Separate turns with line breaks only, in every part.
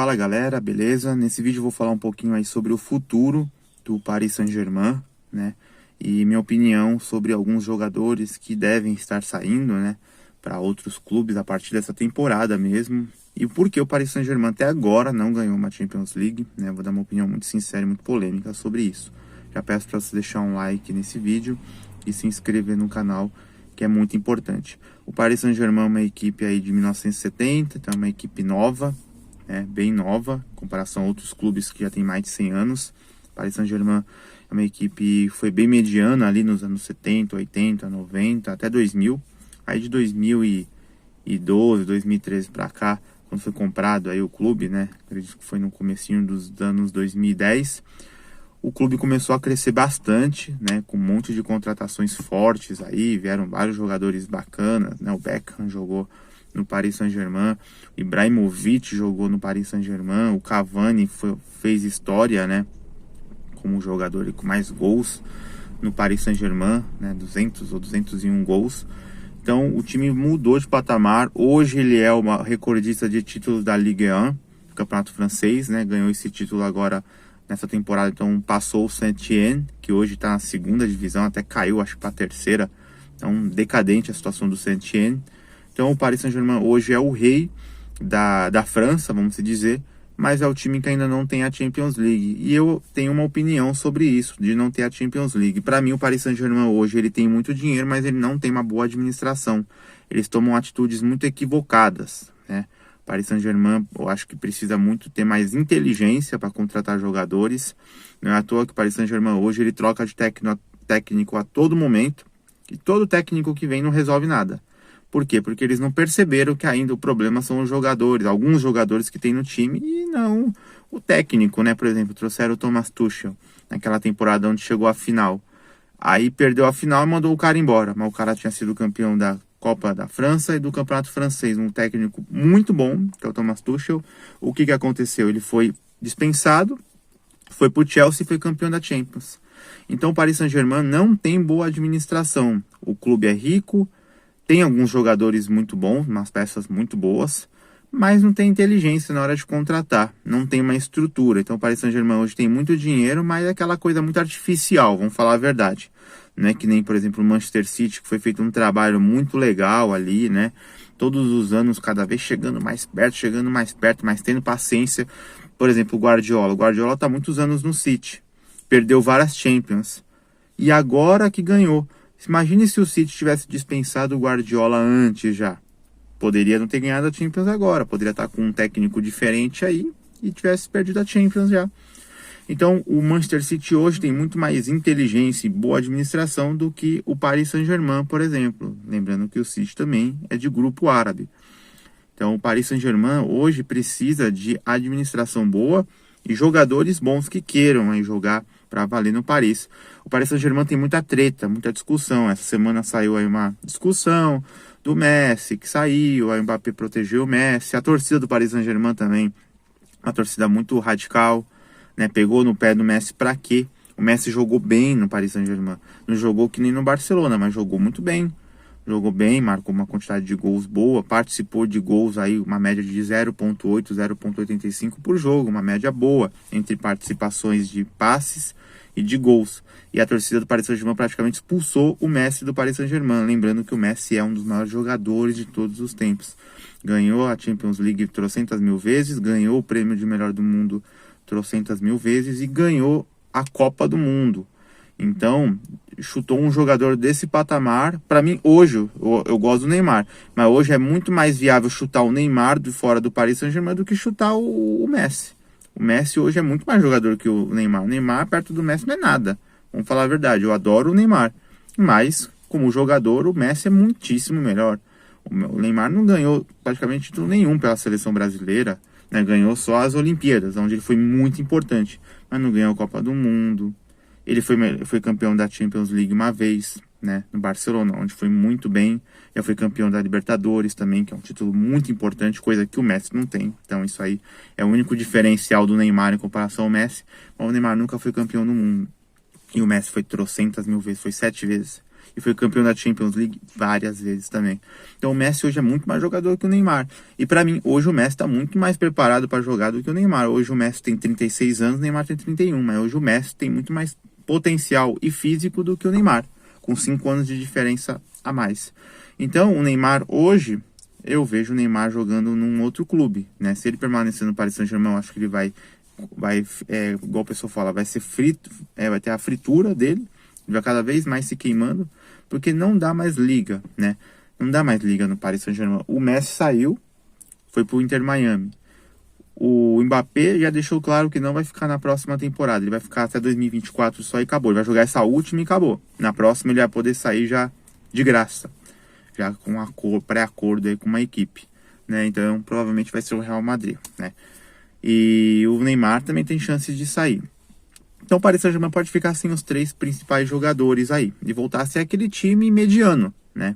Fala galera, beleza? Nesse vídeo eu vou falar um pouquinho aí sobre o futuro do Paris Saint-Germain, né? E minha opinião sobre alguns jogadores que devem estar saindo, né? Para outros clubes a partir dessa temporada mesmo. E por que o Paris Saint-Germain até agora não ganhou uma Champions League, né? Vou dar uma opinião muito sincera e muito polêmica sobre isso. Já peço para você deixar um like nesse vídeo e se inscrever no canal, que é muito importante. O Paris Saint-Germain é uma equipe aí de 1970, então é uma equipe nova, bem nova, em comparação a outros clubes que já tem mais de 100 anos. O Paris Saint-Germain é uma equipe que foi bem mediana ali nos anos 70, 80, 90, até 2000. Aí de 2012, 2013 para cá, quando foi comprado aí o clube, né? Acredito que foi no comecinho dos anos 2010. O clube começou a crescer bastante, né? Com um monte de contratações fortes aí, vieram vários jogadores bacanas, né? O Beckham jogou no Paris Saint-Germain, o Ibrahimovic jogou no Paris Saint-Germain, o Cavani fez história, né? Como o jogador com mais gols no Paris Saint-Germain, né? 200 ou 201 gols. Então o time mudou de patamar. Hoje ele é uma recordista de títulos da Ligue 1, do Campeonato Francês, né? Ganhou esse título agora nessa temporada, então passou o Saint-Étienne, que hoje está na segunda divisão, até caiu, acho que para a terceira. Então decadente a situação do Saint-Étienne. Então o Paris Saint-Germain hoje é o rei da França, vamos dizer, mas é o time que ainda não tem a Champions League. E eu tenho uma opinião sobre isso, de não ter a Champions League. Para mim o Paris Saint-Germain hoje ele tem muito dinheiro, mas ele não tem uma boa administração. Eles tomam atitudes muito equivocadas, né? O Paris Saint-Germain, eu acho que precisa muito ter mais inteligência para contratar jogadores. Não é à toa que o Paris Saint-Germain hoje ele troca de técnico a todo momento. E todo técnico que vem não resolve nada. Por quê? Porque eles não perceberam que ainda o problema são os jogadores, alguns jogadores que tem no time e não o técnico, né? Por exemplo, trouxeram o Thomas Tuchel naquela temporada onde chegou à final. Aí perdeu a final e mandou o cara embora. Mas o cara tinha sido campeão da Copa da França e do Campeonato Francês. Um técnico muito bom, que é o Thomas Tuchel. O que aconteceu? Ele foi dispensado, foi pro Chelsea e foi campeão da Champions. Então o Paris Saint-Germain não tem boa administração. O clube é rico, tem alguns jogadores muito bons, umas peças muito boas, mas não tem inteligência na hora de contratar, não tem uma estrutura. Então o Paris Saint-Germain hoje tem muito dinheiro, mas é aquela coisa muito artificial, vamos falar a verdade. Não é que nem, por exemplo, o Manchester City, que foi feito um trabalho muito legal ali, né? Todos os anos, cada vez chegando mais perto, mas tendo paciência. Por exemplo, o Guardiola está muitos anos no City, perdeu várias Champions, e agora que ganhou. Imagine se o City tivesse dispensado o Guardiola antes já. Poderia não ter ganhado a Champions agora. Poderia estar com um técnico diferente aí e tivesse perdido a Champions já. Então o Manchester City hoje tem muito mais inteligência e boa administração do que o Paris Saint-Germain, por exemplo. Lembrando que o City também é de grupo árabe. Então o Paris Saint-Germain hoje precisa de administração boa e jogadores bons que queiram aí jogar para valer no Paris. O Paris Saint-Germain tem muita treta, muita discussão. Essa semana saiu aí uma discussão do Messi, que saiu, aí o Mbappé protegeu o Messi. A torcida do Paris Saint-Germain também, uma torcida muito radical, né? Pegou no pé do Messi para quê? O Messi jogou bem no Paris Saint-Germain. Não jogou que nem no Barcelona, mas jogou muito bem. Jogou bem, marcou uma quantidade de gols boa, participou de gols aí, uma média de 0,8, 0,85 por jogo, uma média boa entre participações de passes e de gols. E a torcida do Paris Saint-Germain praticamente expulsou o Messi do Paris Saint-Germain, lembrando que o Messi é um dos maiores jogadores de todos os tempos. Ganhou a Champions League trocentas mil vezes, ganhou o prêmio de melhor do mundo trocentas mil vezes e ganhou a Copa do Mundo. Então, chutou um jogador desse patamar. Para mim, hoje, eu gosto do Neymar, mas hoje é muito mais viável chutar o Neymar de fora do Paris Saint-Germain do que chutar o Messi. O Messi hoje é muito mais jogador que o Neymar. O Neymar, perto do Messi, não é nada. Vamos falar a verdade, eu adoro o Neymar. Mas, como jogador, o Messi é muitíssimo melhor. O Neymar não ganhou praticamente título nenhum pela seleção brasileira, né? Ganhou só as Olimpíadas, onde ele foi muito importante, mas não ganhou a Copa do Mundo. Ele foi campeão da Champions League uma vez, né, no Barcelona, onde foi muito bem. Já foi campeão da Libertadores também, que é um título muito importante, coisa que o Messi não tem. Então isso aí é o único diferencial do Neymar em comparação ao Messi. Mas o Neymar nunca foi campeão do mundo. E o Messi foi trocentas mil vezes, foi 7 vezes. e foi campeão da Champions League várias vezes também. Então o Messi hoje é muito mais jogador que o Neymar. E para mim, hoje o Messi está muito mais preparado para jogar do que o Neymar. Hoje o Messi tem 36 anos, o Neymar tem 31, mas hoje o Messi tem muito mais potencial e físico do que o Neymar, com 5 anos de diferença a mais. Então o Neymar hoje, eu vejo o Neymar jogando num outro clube, né? Se ele permanecer no Paris Saint-Germain, eu acho que ele vai igual o pessoal fala, vai ser frito, vai ter a fritura dele, ele vai cada vez mais se queimando, porque não dá mais liga, né? Não dá mais liga no Paris Saint-Germain. O Messi saiu, foi pro Inter Miami. O Mbappé já deixou claro que não vai ficar na próxima temporada, ele vai ficar até 2024 só e acabou. Ele vai jogar essa última e acabou. Na próxima ele vai poder sair já de graça, já com pré-acordo aí com uma equipe, né? Então provavelmente vai ser o Real Madrid, né? E o Neymar também tem chances de sair. Então o Paris Saint-Germain pode ficar sem os 3 principais jogadores aí e voltar a ser aquele time mediano, né?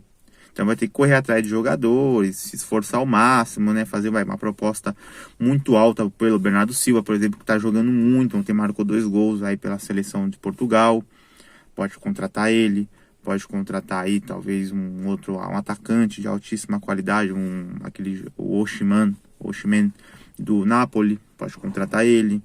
Então vai ter que correr atrás de jogadores, se esforçar ao máximo, né? Fazer uma proposta muito alta pelo Bernardo Silva, por exemplo, que está jogando muito. Ontem marcou 2 gols aí pela seleção de Portugal. Pode contratar ele. Pode contratar aí talvez um atacante de altíssima qualidade, o Osimhen do Napoli, pode contratar ele.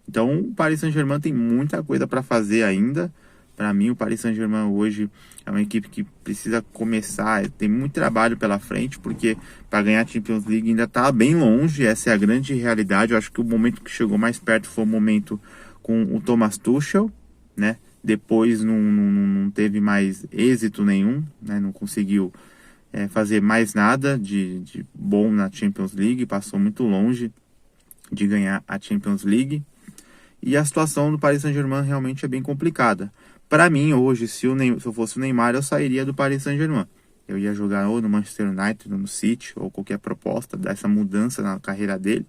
Então o Paris Saint-Germain tem muita coisa para fazer ainda. Para mim o Paris Saint-Germain hoje é uma equipe que precisa começar, tem muito trabalho pela frente, porque para ganhar a Champions League ainda está bem longe, essa é a grande realidade. Eu acho que o momento que chegou mais perto foi o momento com o Thomas Tuchel, né? Depois não teve mais êxito nenhum, né? Não conseguiu fazer mais nada de bom na Champions League, passou muito longe de ganhar a Champions League. E a situação do Paris Saint-Germain realmente é bem complicada. Para mim, hoje, se eu fosse o Neymar, eu sairia do Paris Saint-Germain. Eu ia jogar ou no Manchester United, ou no City, ou qualquer proposta dessa mudança na carreira dele.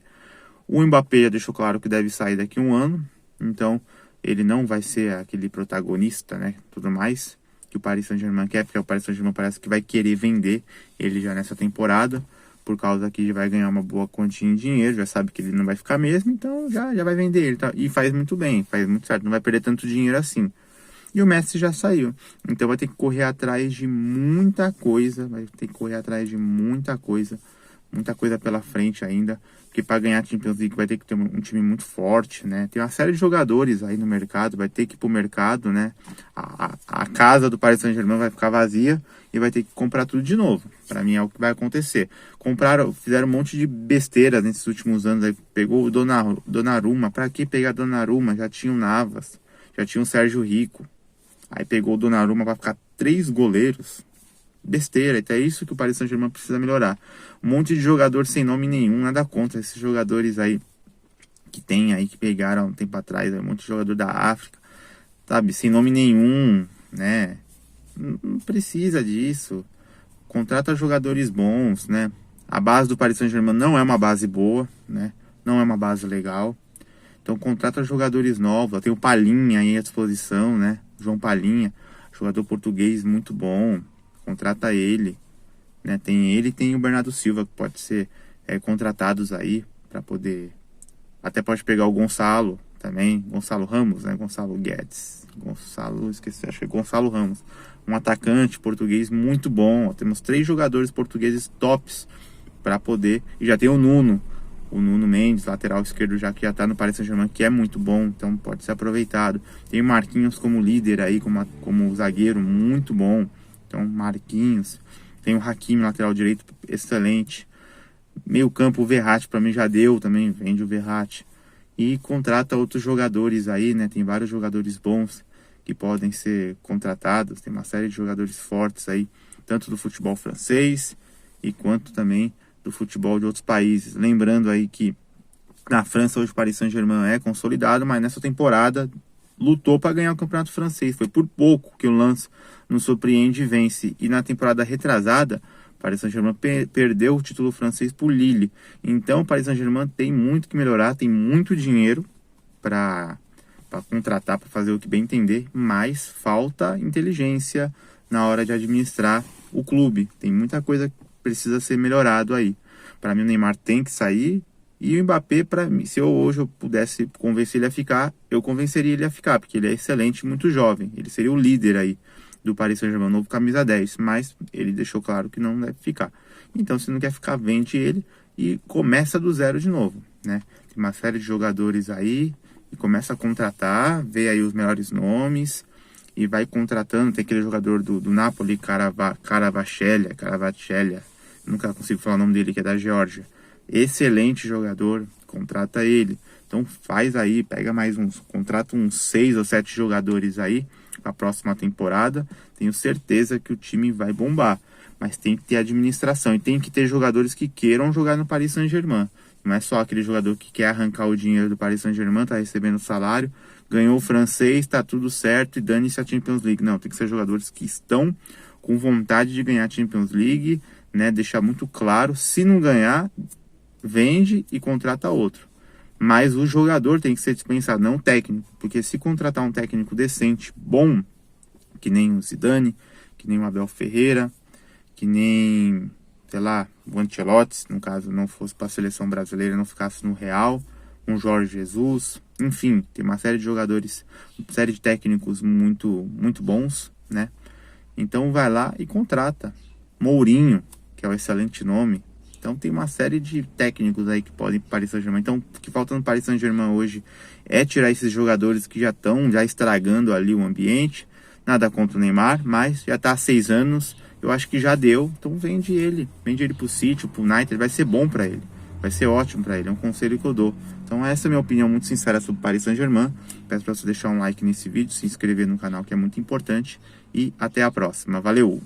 O Mbappé já deixou claro que deve sair daqui a um ano, então ele não vai ser aquele protagonista, né, tudo mais, que o Paris Saint-Germain quer, porque o Paris Saint-Germain parece que vai querer vender ele já nessa temporada, por causa que ele vai ganhar uma boa quantia em dinheiro, já sabe que ele não vai ficar mesmo, então já vai vender ele, tá? E faz muito bem, faz muito certo, não vai perder tanto dinheiro assim. E o Messi já saiu, então vai ter que correr atrás de muita coisa, muita coisa pela frente ainda, porque para ganhar a Champions League vai ter que ter um time muito forte, né? Tem uma série de jogadores aí no mercado, vai ter que ir pro mercado, né? A casa do Paris Saint-Germain vai ficar vazia e vai ter que comprar tudo de novo. Para mim é o que vai acontecer. Fizeram um monte de besteiras nesses últimos anos, aí pegou o Donnarumma. Para que pegar Donnarumma? Já tinha o Navas, já tinha o Sérgio Rico. Aí pegou o Donnarumma para ficar 3 goleiros. Besteira, então é isso que o Paris Saint-Germain precisa melhorar. Um monte de jogador sem nome nenhum, nada contra esses jogadores aí que tem aí, que pegaram um tempo atrás, um monte de jogador da África, sabe, sem nome nenhum, né? Não precisa disso. Contrata jogadores bons, né? A base do Paris Saint-Germain não é uma base boa, né? Não é uma base legal. Então contrata jogadores novos. Tem o Palhinha aí à disposição, né? João Palhinha, jogador português muito bom. Contrata ele, né? Tem ele e tem o Bernardo Silva, que pode ser contratados aí para poder. Até pode pegar o Gonçalo também, Gonçalo Ramos, né? Gonçalo Guedes, esqueci, acho que é Gonçalo Ramos, um atacante português muito bom. Temos 3 jogadores portugueses tops para poder, e já tem o Nuno Mendes, lateral esquerdo, já que já tá no Paris Saint-Germain, que é muito bom, então pode ser aproveitado. Tem o Marquinhos como líder aí, como zagueiro, muito bom. Então, Marquinhos. Tem o Hakimi, lateral direito, excelente. Meio campo, o Verratti, para mim já deu também, vende o Verratti. E contrata outros jogadores aí, né? Tem vários jogadores bons que podem ser contratados. Tem uma série de jogadores fortes aí, tanto do futebol francês e quanto também do futebol de outros países. Lembrando aí que na França hoje o Paris Saint-Germain é consolidado, mas nessa temporada lutou para ganhar o campeonato francês. Foi por pouco que o Lens nos surpreende e vence. E na temporada retrasada, o Paris Saint-Germain perdeu o título francês por Lille. Então o Paris Saint-Germain tem muito que melhorar, tem muito dinheiro para contratar, para fazer o que bem entender, mas falta inteligência na hora de administrar o clube. Tem muita coisa que precisa ser melhorado aí. Para mim o Neymar tem que sair. E o Mbappé, para mim, se hoje eu pudesse convencer ele a ficar, eu convenceria ele a ficar, porque ele é excelente, muito jovem. Ele seria o líder aí. do Paris Saint-Germain, novo camisa 10, mas ele deixou claro que não deve ficar. Então, se não quer ficar, vende ele e começa do zero de novo, né? Tem uma série de jogadores aí e começa a contratar, vê aí os melhores nomes e vai contratando. Tem aquele jogador do Napoli, Caravacellia, nunca consigo falar o nome dele, que é da Geórgia. Excelente jogador, contrata ele. Então faz aí, pega mais contrata uns 6 ou 7 jogadores aí para a próxima temporada. Tenho certeza que o time vai bombar. Mas tem que ter administração e tem que ter jogadores que queiram jogar no Paris Saint-Germain. Não é só aquele jogador que quer arrancar o dinheiro do Paris Saint-Germain, tá recebendo salário, ganhou o francês, tá tudo certo e dane-se a Champions League. Não, tem que ser jogadores que estão com vontade de ganhar a Champions League, né? Deixar muito claro, se não ganhar, vende e contrata outro. Mas o jogador tem que ser dispensado, não o técnico. Porque se contratar um técnico decente, bom, que nem o Zidane, que nem o Abel Ferreira, que nem, sei lá, o Ancelotti, no caso não fosse para a seleção brasileira, não ficasse no Real, um Jorge Jesus, enfim, tem uma série de jogadores, uma série de técnicos muito bons, né? Então vai lá e contrata Mourinho, que é um excelente nome. Então tem uma série de técnicos aí que podem ir para o Paris Saint-Germain. Então o que falta no Paris Saint-Germain hoje é tirar esses jogadores que já estão estragando ali o ambiente. Nada contra o Neymar, mas já está há 6 anos, eu acho que já deu. Então vende ele pro City, pro United, vai ser bom para ele. Vai ser ótimo para ele, é um conselho que eu dou. Então essa é a minha opinião muito sincera sobre o Paris Saint-Germain. Peço para você deixar um like nesse vídeo, se inscrever no canal, que é muito importante. E até a próxima. Valeu!